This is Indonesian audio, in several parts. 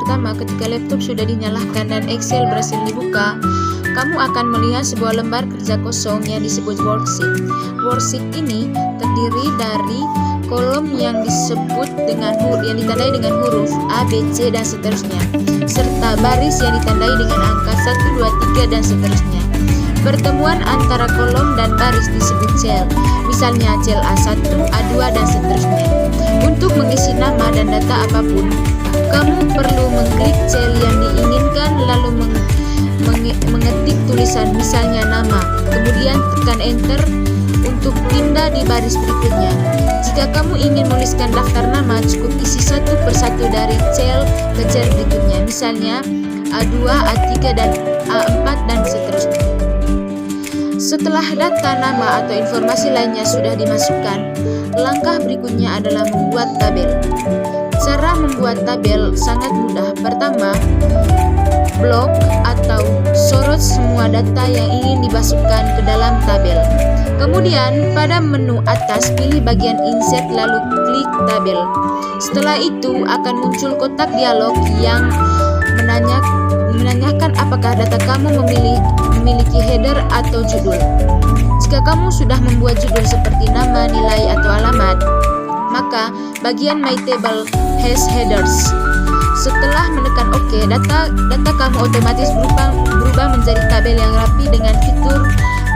pertama, ketika laptop sudah dinyalakan dan Excel berhasil dibuka, kamu akan melihat sebuah lembar kerja kosong yang disebut worksheet. Worksheet ini terdiri dari kolom yang yang ditandai dengan huruf A, B, C, dan seterusnya, serta baris yang ditandai dengan angka 1, 2, 3, dan seterusnya. Pertemuan antara kolom dan baris disebut cell, misalnya cell A1, A2, dan seterusnya. Untuk mengisi nama dan data apapun, kamu perlu mengklik cell yang diinginkan lalu mengetik tulisan, misalnya nama, kemudian tekan enter untuk pindah di baris berikutnya. Jika kamu ingin menuliskan daftar nama, cukup isi satu persatu dari cell ke cell berikutnya, misalnya A2, A3, dan A4, dan seterusnya. Setelah data nama atau informasi lainnya sudah dimasukkan, langkah berikutnya adalah membuat tabel. Cara membuat tabel sangat mudah. Pertama, blok atau sorot semua data yang ingin dimasukkan ke dalam tabel. Kemudian pada menu atas pilih bagian insert lalu klik tabel. Setelah itu akan muncul kotak dialog yang menanyakan apakah data kamu memiliki header atau judul. Jika kamu sudah membuat judul seperti nama, nilai, atau alamat, maka bagian My Table has headers. Setelah menekan OK, data kamu otomatis berubah menjadi tabel yang rapi dengan fitur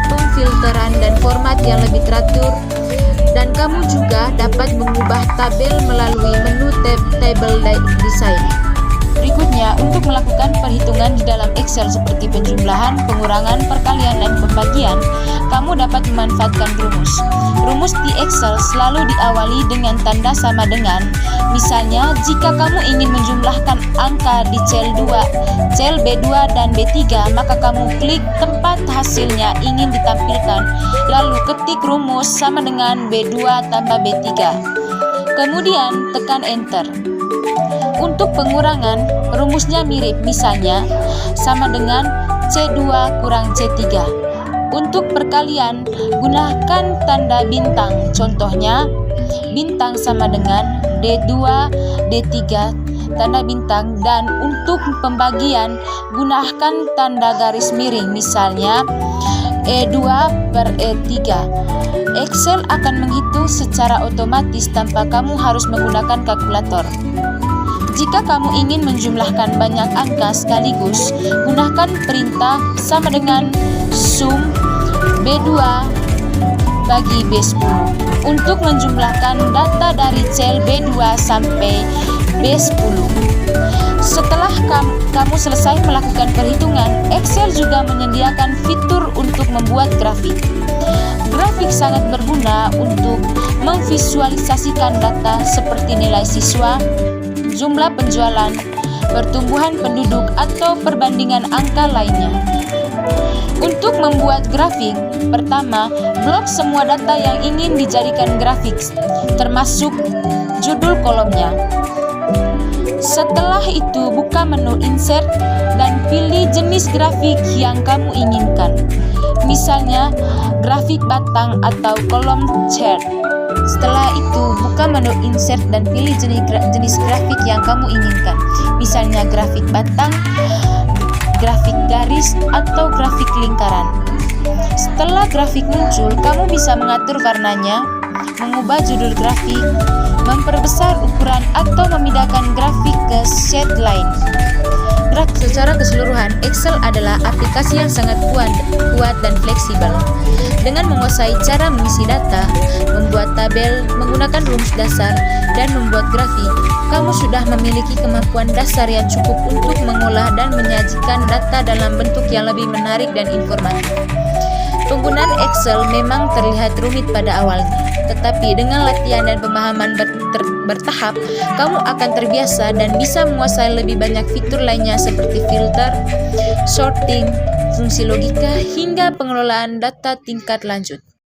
pemfilteran dan format yang lebih teratur, dan kamu juga dapat mengubah tabel melalui menu Table Design. Berikutnya, untuk melakukan perhitungan di dalam Excel seperti penjumlahan, pengurangan, perkalian, dan pembagian, kamu dapat memanfaatkan rumus. Rumus di Excel selalu diawali dengan tanda sama dengan. Misalnya, jika kamu ingin menjumlahkan angka di cell B2 dan B3, maka kamu klik tempat hasilnya ingin ditampilkan, lalu ketik rumus sama dengan B2 tambah B3. Kemudian tekan enter. Untuk pengurangan, rumusnya mirip, misalnya sama dengan C2 kurang C3. Untuk perkalian, gunakan tanda bintang, contohnya bintang sama dengan D2, D3, tanda bintang. Dan untuk pembagian, gunakan tanda garis miring, misalnya E2 per E3. Excel akan menghitung secara otomatis tanpa kamu harus menggunakan kalkulator. Jika kamu ingin menjumlahkan banyak angka sekaligus, gunakan perintah sama dengan sum B2 bagi B10 untuk menjumlahkan data dari cell B2 sampai B10. Setelah kamu selesai melakukan perhitungan, Excel juga menyediakan fitur untuk membuat grafik. Grafik sangat berguna untuk memvisualisasikan data seperti nilai siswa, jumlah penjualan, pertumbuhan penduduk, atau perbandingan angka lainnya. Untuk membuat grafik, pertama, blok semua data yang ingin dijadikan grafik, termasuk judul kolomnya. Setelah itu, buka menu insert dan pilih jenis grafik yang kamu inginkan. Misalnya, grafik batang atau kolom chart. Setelah itu, buka menu insert dan pilih jenis grafik yang kamu inginkan. Misalnya grafik batang, grafik garis, atau grafik lingkaran. Setelah grafik muncul, kamu bisa mengatur warnanya, mengubah judul grafik, memperbesar ukuran, atau memindahkan grafik ke sheet lain. Secara keseluruhan, Excel adalah aplikasi yang sangat kuat dan fleksibel. Dengan menguasai cara mengisi data, membuat tabel, menggunakan rumus dasar, dan membuat grafik, kamu sudah memiliki kemampuan dasar yang cukup untuk mengolah dan menyajikan data dalam bentuk yang lebih menarik dan informatif. Penggunaan Excel memang terlihat rumit pada awalnya, tetapi dengan latihan dan pemahaman bertahap, kamu akan terbiasa dan bisa menguasai lebih banyak fitur lainnya seperti filter, sorting, fungsi logika, hingga pengelolaan data tingkat lanjut.